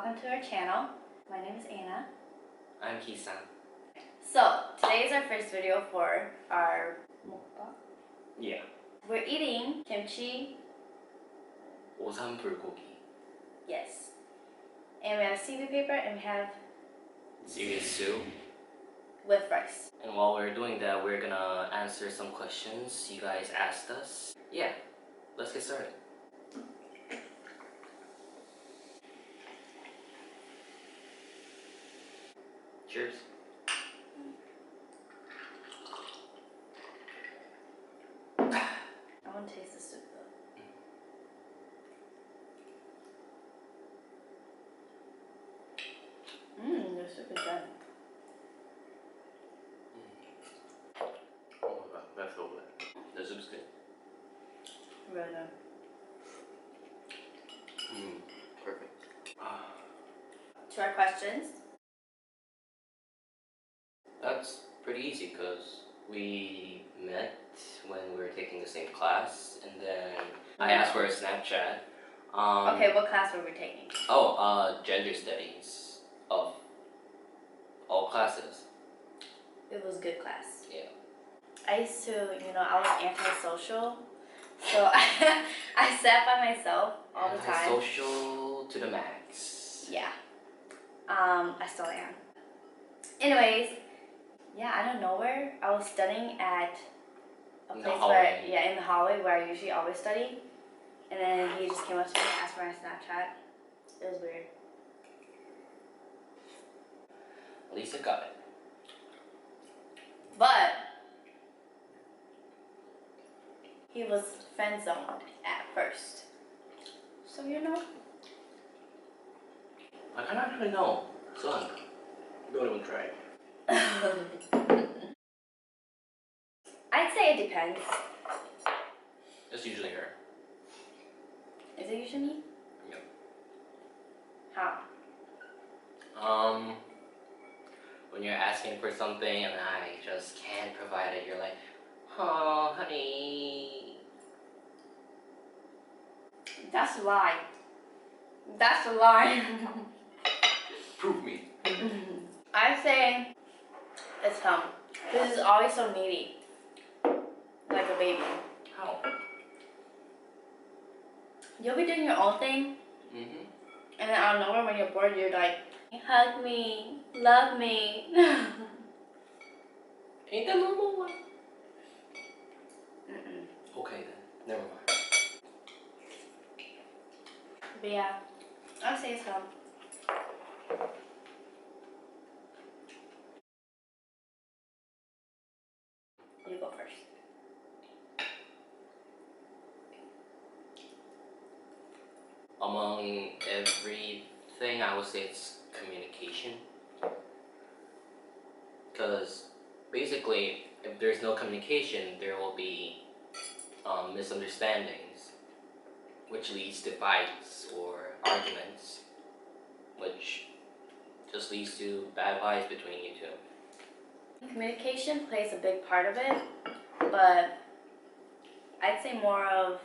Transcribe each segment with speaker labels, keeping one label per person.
Speaker 1: welcome to our channel. My name is Anna.
Speaker 2: I'm Kisan.
Speaker 1: So, today is our first video for our mukbang.
Speaker 2: Yeah.
Speaker 1: We're eating kimchi.
Speaker 2: Osam Bulgogi.
Speaker 1: Yes. And we have seaweed paper and we have
Speaker 2: Seaweed soup.
Speaker 1: with rice.
Speaker 2: And while we're doing that, we're gonna answer some questions you guys asked us. Yeah, let's get started. Cheers.
Speaker 1: I want to taste the soup though. The soup is done.
Speaker 2: Oh my god, that's so good. The soup's good.
Speaker 1: Really good.
Speaker 2: Perfect.
Speaker 1: To our questions.
Speaker 2: That's pretty easy because we met when we were taking the same class, and then I asked for a Snapchat.
Speaker 1: Okay, what class were we taking?
Speaker 2: Gender studies of all classes.
Speaker 1: It was good class.
Speaker 2: Yeah.
Speaker 1: I used to, I was antisocial. So I sat by myself all the time.
Speaker 2: Social to the max.
Speaker 1: Yeah. I still am. Anyways, yeah, out of nowhere, I was studying at a place where, in the hallway where I usually always study. And then he just came up to me and asked for my Snapchat. It was weird.
Speaker 2: At least I got it.
Speaker 1: But he was friend zoned at first. So
Speaker 2: I can't actually know. Son, don't even try.
Speaker 1: I'd say it depends.
Speaker 2: It's usually her.
Speaker 1: Is it usually me?
Speaker 2: Yep.
Speaker 1: How?
Speaker 2: When you're asking for something and I just can't provide it, you're like, oh, honey.
Speaker 1: That's a lie. That's a lie.
Speaker 2: Prove me.
Speaker 1: I say it's him. This is always so needy. Like a baby.
Speaker 2: How?
Speaker 1: You'll be doing your own thing. And then out of nowhere when you're bored, you're like, hug me, love me.
Speaker 2: Ain't that normal one? Okay then, never mind.
Speaker 1: But yeah, I'll say it's him. You go first.
Speaker 2: Among everything, I would say it's communication. Because basically, if there's no communication, there will be misunderstandings, which leads to fights or arguments, which just leads to bad vibes between you two.
Speaker 1: Communication plays a big part of it, but I'd say more of...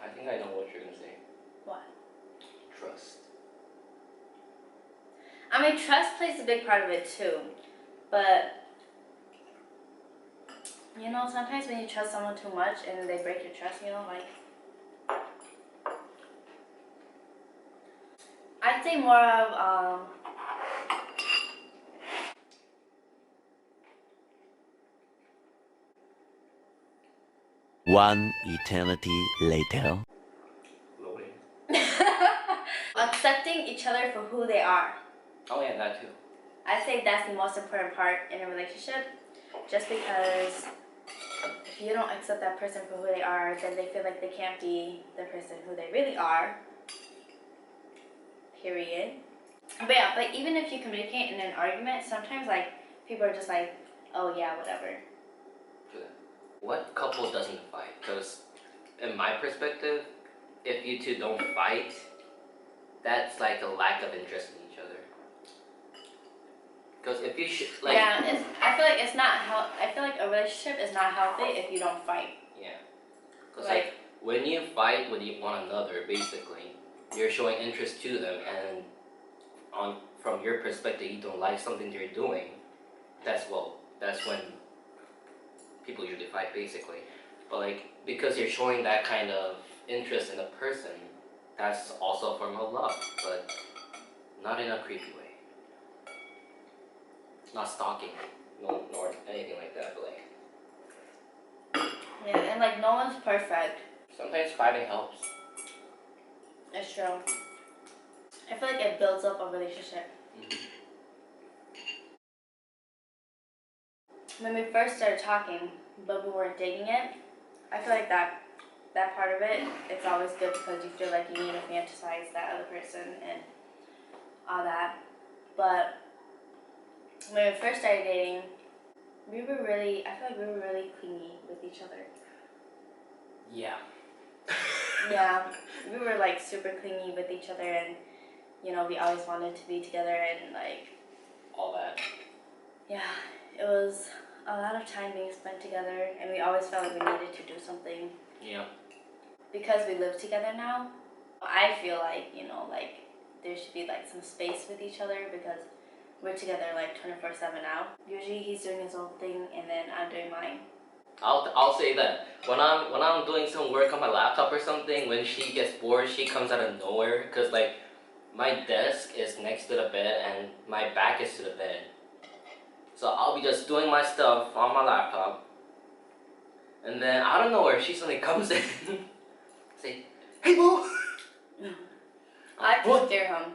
Speaker 2: I think I know what you're gonna say.
Speaker 1: What?
Speaker 2: Trust.
Speaker 1: I mean, trust plays a big part of it too, but sometimes when you trust someone too much and they break your trust, I'd say more of,
Speaker 3: One eternity later.
Speaker 1: accepting each other for who they are.
Speaker 2: Oh yeah, that too.
Speaker 1: I'd say that's the most important part in a relationship, just because if you don't accept that person for who they are, then they feel like they can't be the person who they really are. Period. But even if you communicate in an argument, sometimes people are just like, oh yeah, whatever.
Speaker 2: What couple doesn't fight? Because in my perspective, if you two don't fight, that's like a lack of interest in each other. Because if you
Speaker 1: I feel like it's not I feel like a relationship is not healthy if you don't fight.
Speaker 2: Yeah. Because when you fight with one another, basically, you're showing interest to them, and from your perspective, you don't like something they're doing. That's when people usually fight, basically. But like, because you're showing that kind of interest in a person, that's also a form of love, but not in a creepy way. Not stalking, nor anything like that, but like.
Speaker 1: Yeah, and like no one's perfect.
Speaker 2: Sometimes fighting helps.
Speaker 1: It's true. I feel like it builds up a relationship. When we first started talking, but we weren't dating it, I feel like that part of it, it's always good because you feel like you need to fantasize that other person and all that. But when we first started dating, I feel like we were really clingy with each other.
Speaker 2: Yeah.
Speaker 1: Yeah, we were like super clingy with each other, and you know, we always wanted to be together and like
Speaker 2: all that.
Speaker 1: Yeah, it was a lot of time being spent together, and we always felt like we needed to do something.
Speaker 2: Yeah.
Speaker 1: Because we live together now, I feel like, you know, like there should be like some space with each other because we're together like 24/7 now. Usually he's doing his own thing and then I'm doing mine.
Speaker 2: I'll say that when I'm doing some work on my laptop or something, when she gets bored, she comes out of nowhere, because like my desk is next to the bed and my back is to the bed. So I'll be just doing my stuff on my laptop, and then out of nowhere she suddenly comes in. Say, "Hey, boo."
Speaker 1: I have to scare him.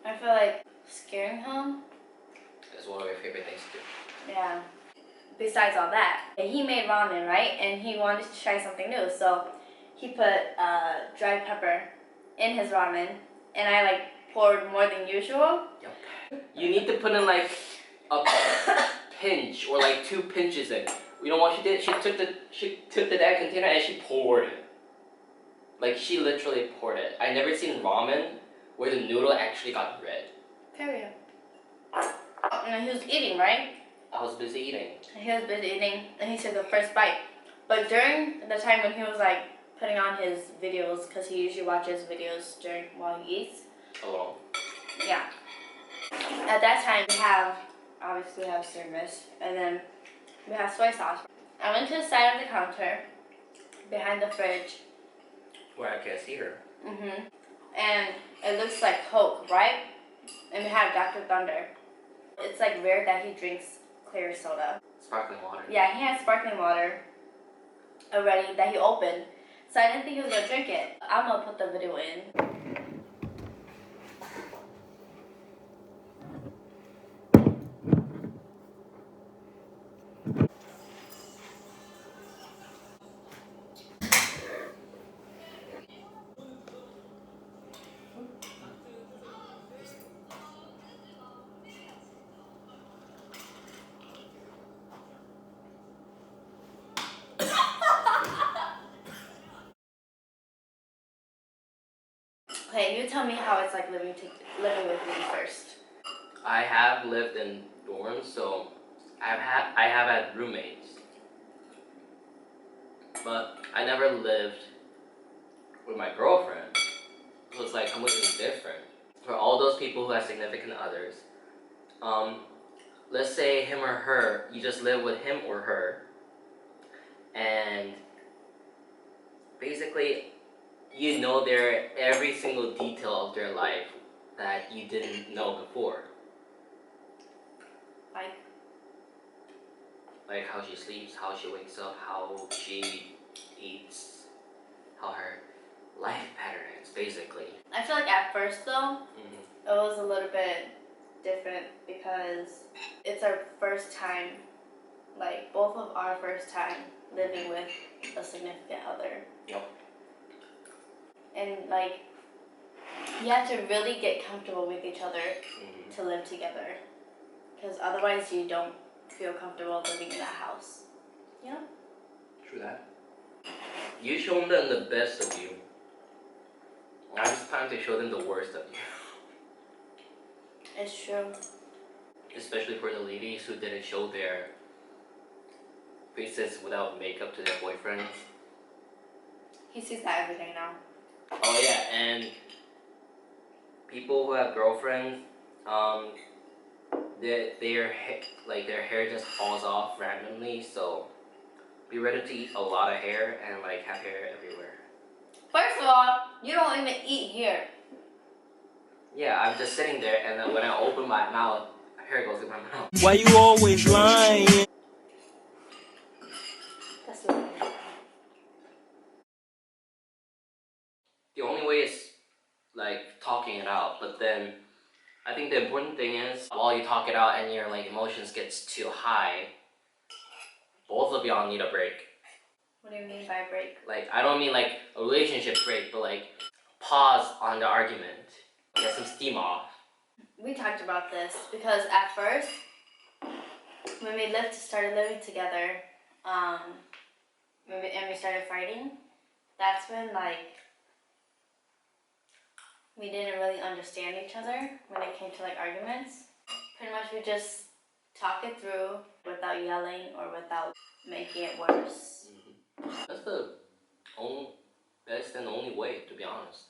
Speaker 1: I feel like scaring him
Speaker 2: is one of my favorite things to do.
Speaker 1: Yeah. Besides all that, he made ramen, right? And he wanted to try something new, so he put dried pepper in his ramen, and I like poured more than usual.
Speaker 2: Yep. You need to put in like a pinch or like 2 pinches in. You know what she did? She took that container and she poured it. Like she literally poured it. I never seen ramen where the noodle actually got red.
Speaker 1: Period. And he was eating, right?
Speaker 2: I was busy eating.
Speaker 1: He was busy eating, and he took the first bite. But during the time when he was like putting on his videos, because he usually watches videos while he eats.
Speaker 2: Alone.
Speaker 1: Yeah. At that time, we have service, and then we have soy sauce. I went to the side of the counter, behind the fridge.
Speaker 2: Where I can't see her.
Speaker 1: And it looks like Coke, right? And we have Dr. Thunder. It's like rare that he drinks clear soda.
Speaker 2: Sparkling water.
Speaker 1: Yeah, he had sparkling water already that he opened. So I didn't think he was gonna drink it. I'm gonna put the video in. Okay, you tell me how it's like living with me first.
Speaker 2: I have lived in dorms, so I have had roommates, but I never lived with my girlfriend, so it's like completely different. For all those people who have significant others, let's say him or her, you just live with him or her, and basically you know every single detail of their life that you didn't know before. Like how she sleeps, how she wakes up, how she eats, how her life pattern is, basically.
Speaker 1: I feel like at first though, it was a little bit different because it's our first time, like both of our first time living with a significant other.
Speaker 2: Yep.
Speaker 1: And like, you have to really get comfortable with each other to live together, because otherwise you don't feel comfortable living in that house. You know?
Speaker 2: True that. You show them the best of you. Now it's time to show them the worst of you.
Speaker 1: It's true.
Speaker 2: Especially for the ladies who didn't show their faces without makeup to their boyfriends.
Speaker 1: He sees that every day now.
Speaker 2: Oh yeah, and people who have girlfriends, their hair just falls off randomly. So be ready to eat a lot of hair and like have hair everywhere.
Speaker 1: First of all, you don't even eat here.
Speaker 2: Yeah, I'm just sitting there, and then when I open my mouth, hair goes in my mouth.
Speaker 4: Why you always lying?
Speaker 1: That's the way.
Speaker 2: The only way is like talking it out, but then I think the important thing is while you talk it out and your like emotions gets too high, both of y'all need a break.
Speaker 1: What do you mean by break?
Speaker 2: Like I don't mean like a relationship break, but like pause on the argument, get some steam off.
Speaker 1: We talked about this because at first, when we started living together, and we started fighting, that's when like we didn't really understand each other when it came to like arguments. Pretty much we just talk it through without yelling or without making it worse.
Speaker 2: That's the only best and only way, to be honest.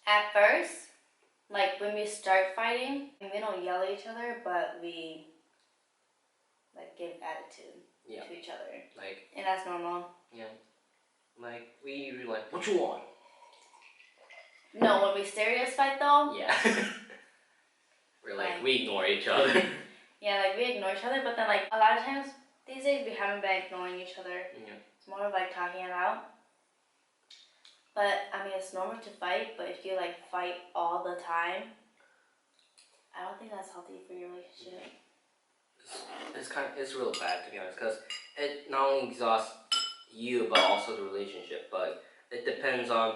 Speaker 1: At first, like when we start fighting, we don't yell at each other, but we like give attitude to each other.
Speaker 2: Like,
Speaker 1: and that's normal.
Speaker 2: Yeah. Like we usually like, what you want?
Speaker 1: No, when we serious fight though.
Speaker 2: Yeah. We're like we ignore each other.
Speaker 1: Yeah, like we ignore each other, but then like a lot of times these days we haven't been ignoring each other.
Speaker 2: Yeah.
Speaker 1: It's more of like talking it out. But I mean, it's normal to fight, but if you like fight all the time, I don't think that's healthy for your relationship.
Speaker 2: It's real bad, to be honest, because it not only exhausts you but also the relationship. But it depends on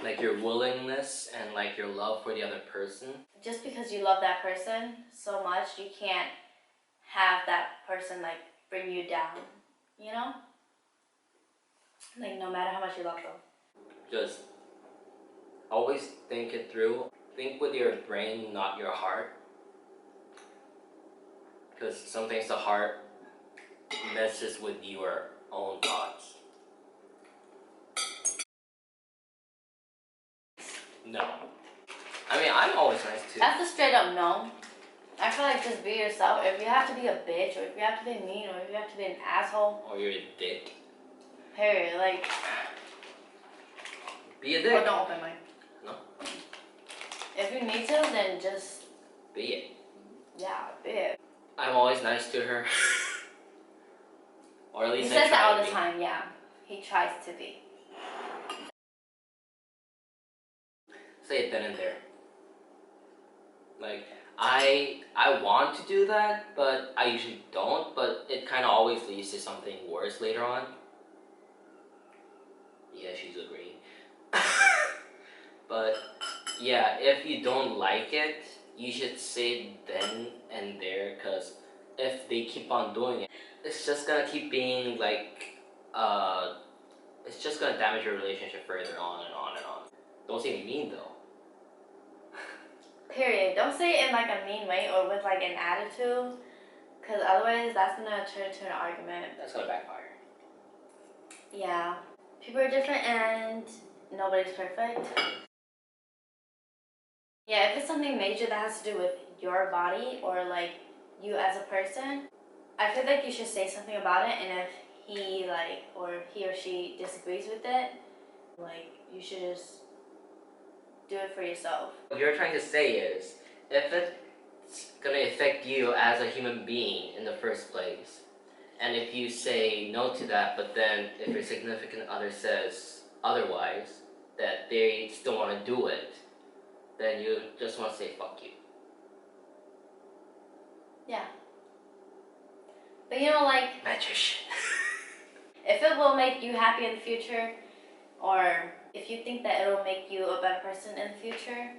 Speaker 2: like your willingness and like your love for the other person.
Speaker 1: Just because you love that person so much, you can't have that person like bring you down, you know? Like no matter how much you love them.
Speaker 2: Just always think it through. Think with your brain, not your heart. Because sometimes the heart messes with your own thoughts. No. I mean, I'm always nice too.
Speaker 1: That's a straight up no. I feel like just be yourself. If you have to be a bitch, or if you have to be mean, or if you have to be an asshole.
Speaker 2: Or you're a dick.
Speaker 1: Period. Like.
Speaker 2: Be a dick.
Speaker 1: Or don't open mine.
Speaker 2: No.
Speaker 1: If you need to, then just.
Speaker 2: Be it.
Speaker 1: Yeah, be it.
Speaker 2: I'm always nice to her. Or at least
Speaker 1: he says that all the time, yeah. He tries to be.
Speaker 2: Say it then and there. Like, I want to do that, but I usually don't, but it kind of always leads to something worse later on. Yeah, she's agreeing. But, yeah, if you don't like it, you should say it then and there, because if they keep on doing it, it's just gonna keep being like, it's just gonna damage your relationship further on and on and on. Don't say mean though.
Speaker 1: Period. Don't say it in like a mean way or with like an attitude, because otherwise that's gonna turn into an argument.
Speaker 2: That's gonna backfire.
Speaker 1: Yeah. People are different and nobody's perfect. Yeah, if it's something major that has to do with your body or like you as a person, I feel like you should say something about it, and if he like or he or she disagrees with it, like you should just do it for yourself.
Speaker 2: What you're trying to say is, if it's gonna affect you as a human being in the first place, and if you say no to that, but then if your significant other says otherwise, that they still want to do it, then you just want to say fuck you.
Speaker 1: Yeah. But you know, like,
Speaker 2: Magician.
Speaker 1: if it will make you happy in the future, or if you think that it'll make you a better person in the future,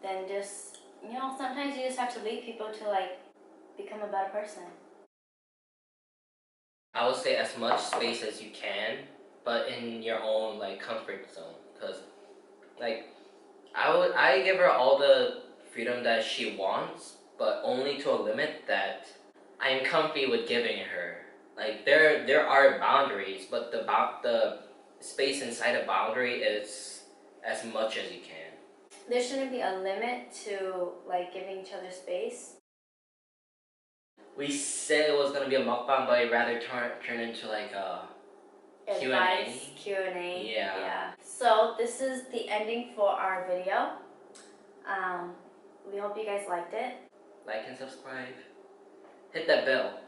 Speaker 1: then just, you know, sometimes you just have to lead people to like become a better person.
Speaker 2: I would say as much space as you can, but in your own like comfort zone, because like I give her all the freedom that she wants, but only to a limit that I'm comfy with giving her. Like there are boundaries, but space inside a boundary is as much as you can.
Speaker 1: There shouldn't be a limit to like giving each other space.
Speaker 2: We said it was gonna be a mukbang, but it rather turn into like a
Speaker 1: Advice, Q&A.
Speaker 2: Yeah.
Speaker 1: So this is the ending for our video. We hope you guys liked it.
Speaker 2: Like and subscribe. Hit that bell.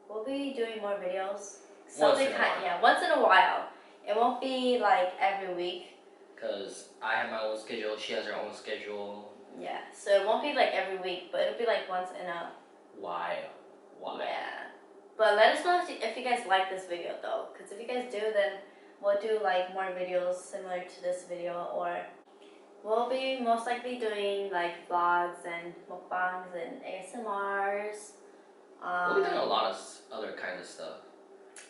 Speaker 1: We'll be doing more videos.
Speaker 2: Once in a while.
Speaker 1: Yeah, once in a while. It won't be like every week.
Speaker 2: Cause I have my own schedule, she has her own schedule.
Speaker 1: Yeah, so it won't be like every week, but it'll be like once in a
Speaker 2: Why?
Speaker 1: Yeah. But let us know if you guys like this video though, because if you guys do, then we'll do like more videos similar to this video, or we'll be most likely doing like vlogs and mukbangs and ASMRs.
Speaker 2: We'll be doing a lot of other kinds of stuff.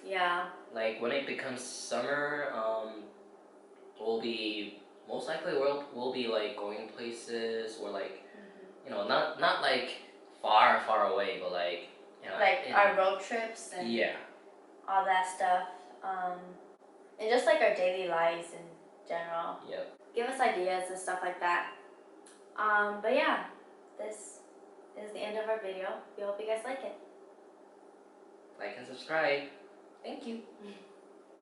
Speaker 1: Yeah.
Speaker 2: Like when it becomes summer, we'll be most likely we'll be like going places or like not like far away, but like
Speaker 1: like our road trips and all that stuff. And just like our daily lives in general.
Speaker 2: Yep.
Speaker 1: Give us ideas and stuff like that. But yeah, this is the end of our video. We hope you guys like it.
Speaker 2: Like and subscribe. Thank you.